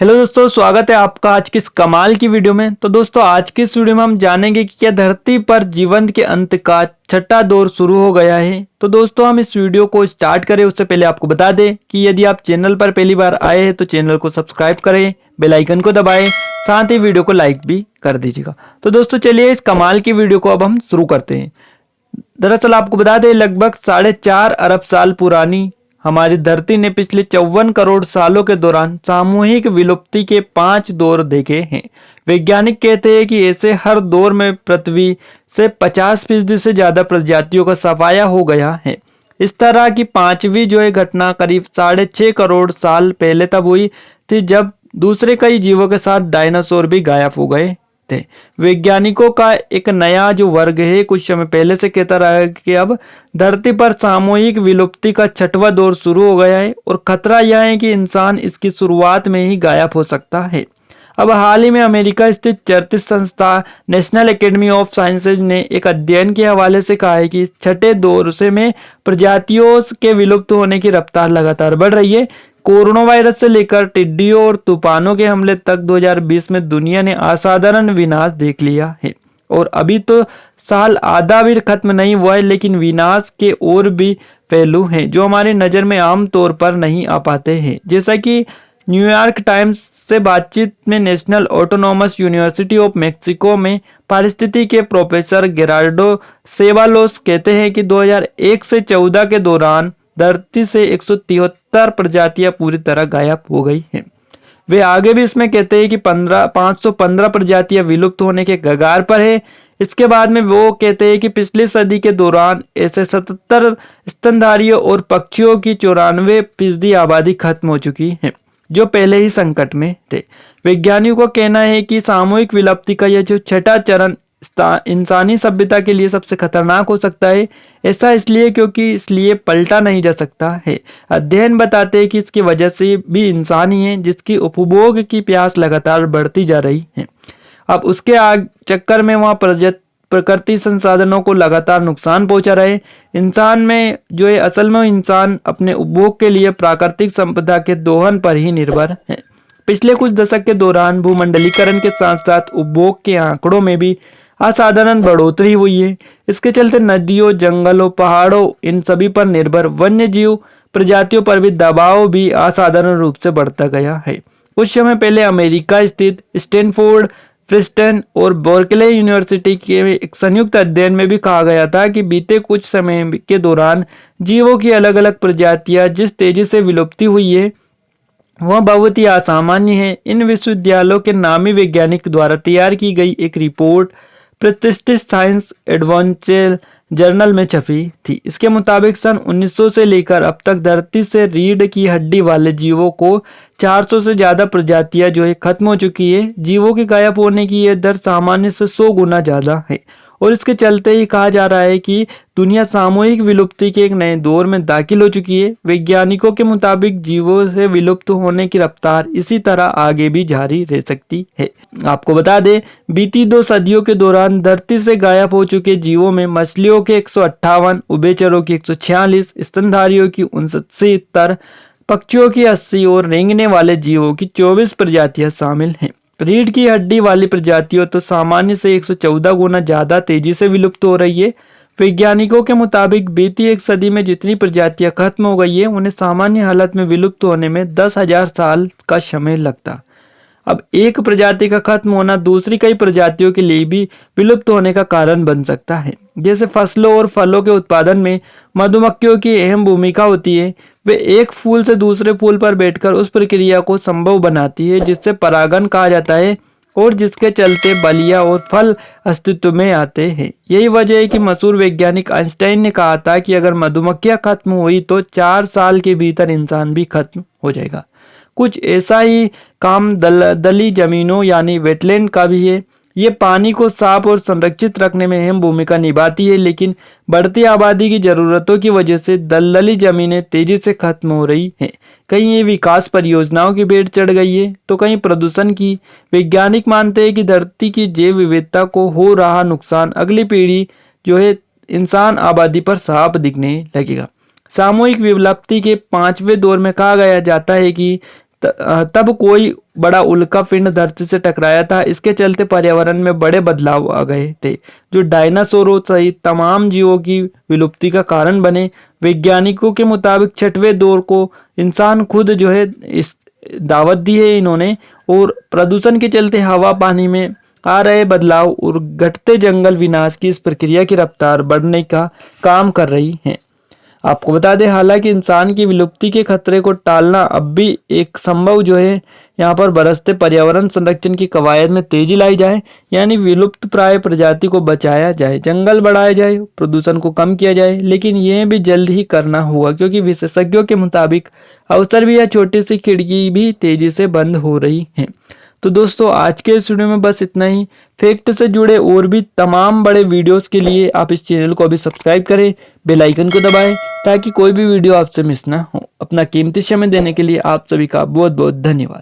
Hello दोस्तों, स्वागत है आपका आज की इस कमाल की वीडियो में। तो दोस्तों, आज की इस वीडियो में हम जानेंगे कि क्या धरती पर जीवन के अंत का छठा दौर शुरू हो गया है। तो दोस्तों, हम इस वीडियो को स्टार्ट करें उससे पहले आपको बता दें कि यदि आप चैनल पर पहली बार आए हैं तो चैनल को सब्सक्राइब करें, बेल आइकन को दबाएं, साथ ही वीडियो को लाइक भी कर दीजिएगा। तो दोस्तों, चलिए इस कमाल की वीडियो को अब हम शुरू करते हैं। दरअसल आपको बता दें, लगभग 4.5 अरब साल पुरानी हमारी धरती ने पिछले 54 करोड़ सालों के दौरान सामूहिक विलुप्ति के 5 दौर देखे हैं। वैज्ञानिक कहते हैं कि ऐसे हर दौर में पृथ्वी से 50% से ज्यादा प्रजातियों का सफाया हो गया है। इस तरह की पांचवी घटना करीब 6.5 करोड़ साल पहले तब हुई थी, जब दूसरे कई जीवों के साथ डायनासोर भी गायब हो गए थे। वैज्ञानिकों का एक नया वर्ग है कुछ समय पहले से कहता रहा है कि अब धरती पर सामूहिक विलुप्ति का छठवां दौर शुरू हो गया है और खतरा यह है कि इंसान इसकी शुरुआत में ही गायब हो सकता है। अब हाल ही में अमेरिका स्थित चर्चित संस्था नेशनल एकेडमी ऑफ साइंसेज ने एक अध्ययन के हवाले से कहा है कि इस छठे दौर से में प्रजातियों के विलुप्त होने की रफ्तार लगातार बढ़ रही है। कोरोना वायरस से लेकर टिड्डियों और तूफानों के हमले तक 2020 में दुनिया ने असाधारण विनाश देख लिया है और अभी तो साल आधा भी खत्म नहीं हुआ है, लेकिन विनाश के और भी पहलू हैं जो हमारे नज़र में आम तौर पर नहीं आ पाते हैं। जैसा कि न्यूयॉर्क टाइम्स से बातचीत में national autonomous university of Mexico में पारिस्थितिकी के प्रोफेसर गेराल्डो सेबालोस कहते हैं कि 2001 से 14 के दौरान धरती से 173 प्रजातियां पूरी तरह गायब हो गई हैं। वे आगे भी इसमें कहते हैं कि 515 प्रजातियां विलुप्त होने के कगार पर है। इसके बाद में वो कहते हैं कि पिछली सदी के दौरान ऐसे 77 स्तनधारियों और पक्षियों की 94% आबादी खत्म हो चुकी है जो पहले ही संकट में थे। वैज्ञानिकों का कहना है कि सामूहिक विलुप्ति का यह छठा चरण इंसानी सभ्यता के लिए सबसे खतरनाक हो सकता है। ऐसा इसलिए क्योंकि इसलिए पलटा नहीं जा सकता है। अध्ययन बताते हैं कि इसकी वजह से भी इंसान ही है जिसकी उपभोग की प्यास लगातार बढ़ती जा रही है। अब उसके चक्कर में वहाँ प्रकृति संसाधनों को लगातार नुकसान पहुंचा रहे। इंसान में असल में इंसान अपने उपभोग के लिए प्राकृतिक संपदा के दोहन पर ही निर्भर है। पिछले कुछ दशक के दौरान भूमंडलीकरण के साथ साथ उपभोग के आंकड़ों में भी असाधारण बढ़ोतरी हुई है। इसके चलते नदियों, जंगलों, पहाड़ों, इन सभी पर निर्भर वन्य जीव प्रजातियों पर भी दबाव भी असाधारण रूप से बढ़ता गया है। कुछ समय पहले अमेरिका स्थित स्टैनफोर्ड, प्रिंसटन और बर्कले यूनिवर्सिटी के एक संयुक्त अध्ययन में भी कहा गया था कि बीते कुछ समय के दौरान जीवों की अलग अलग प्रजातियां जिस तेजी से विलुप्ति हुई है वह बहुत ही असामान्य है। इन विश्वविद्यालयों के नामी वैज्ञानिक द्वारा तैयार की गई एक रिपोर्ट प्रतिष्ठित साइंस एडवेंचर जर्नल में छपी थी। इसके मुताबिक सन 1900 से लेकर अब तक धरती से रीढ़ की हड्डी वाले जीवों को 400 से ज्यादा प्रजातियां खत्म हो चुकी है। जीवों के गायब होने की यह दर सामान्य से 100 गुना ज्यादा है और इसके चलते ही कहा जा रहा है कि दुनिया सामूहिक विलुप्ति के एक नए दौर में दाखिल हो चुकी है। वैज्ञानिकों के मुताबिक जीवों से विलुप्त होने की रफ्तार इसी तरह आगे भी जारी रह सकती है। आपको बता दें, बीती 2 सदियों के दौरान धरती से गायब हो चुके जीवों में मछलियों के 158, उभयचरों की 146, स्तनधारियों की 69, पक्षियों की 80 और रेंगने वाले जीवों की 24 प्रजातियां शामिल हैं। रीढ़ की हड्डी वाली प्रजातियों तो सामान्य से 114 गुना ज्यादा तेजी से विलुप्त हो रही है। वैज्ञानिकों के मुताबिक बीती एक सदी में जितनी प्रजातियां खत्म हो गई है उन्हें सामान्य हालत में विलुप्त होने में 10,000 साल का समय लगता। अब एक प्रजाति का खत्म होना दूसरी कई प्रजातियों के लिए भी विलुप्त होने का कारण बन सकता है। जैसे फसलों और फलों के उत्पादन में मधुमक्खियों की अहम भूमिका होती है। वे एक फूल से दूसरे फूल पर बैठकर उस प्रक्रिया को संभव बनाती है जिससे परागण कहा जाता है और जिसके चलते बलियां और फल अस्तित्व में आते हैं। यही वजह है कि मशहूर वैज्ञानिक आइंस्टाइन ने कहा था कि अगर मधुमक्खियां खत्म हुई तो 4 साल के भीतर इंसान भी खत्म हो जाएगा। कुछ ऐसा ही काम दलदली जमीनों यानी वेटलैंड का भी है। ये पानी को साफ और संरक्षित रखने में अहम भूमिका निभाती है, लेकिन बढ़ती आबादी की जरूरतों की वजह से दलदली जमीनें तेजी से खत्म हो रही हैं। कहीं ये विकास परियोजनाओं की भेंट चढ़ गई है तो कहीं प्रदूषण की। वैज्ञानिक मानते हैं कि धरती की जैव विविधता को हो रहा नुकसान अगली पीढ़ी इंसान आबादी पर साफ दिखने लगेगा। सामूहिक विलुप्ति के 5वें दौर में कहा गया जाता है कि तब कोई बड़ा उल्का पिंड धरती से टकराया था। इसके चलते पर्यावरण में बड़े बदलाव आ गए थे, जो डायनासोरों सहित तमाम जीवों की विलुप्ति का कारण बने। वैज्ञानिकों के मुताबिक छठवें दौर को इंसान खुद जो है इस दावत दी है इन्होंने, और प्रदूषण के चलते हवा पानी में आ रहे बदलाव और घटते जंगल विनाश की इस प्रक्रिया की रफ्तार बढ़ने का काम कर रही है। आपको बता दें, हालांकि इंसान की विलुप्ति के खतरे को टालना अब भी एक संभव जो है यहाँ पर बरसते पर्यावरण संरक्षण की कवायद में तेजी लाई जाए, यानी विलुप्त प्राय प्रजाति को बचाया जाए, जंगल बढ़ाया जाए, प्रदूषण को कम किया जाए। लेकिन यह भी जल्द ही करना होगा, क्योंकि विशेषज्ञों के मुताबिक अवसर भी या छोटी सी खिड़की भी तेजी से बंद हो रही है। तो दोस्तों आज के इस वीडियो में बस इतना ही। फैक्ट से जुड़े और भी तमाम बड़े वीडियोस के लिए आप इस चैनल को अभी सब्सक्राइब करें, बेल आइकन को दबाएं ताकि कोई भी वीडियो आपसे मिस ना हो। अपना कीमती समय देने के लिए आप सभी का बहुत बहुत धन्यवाद।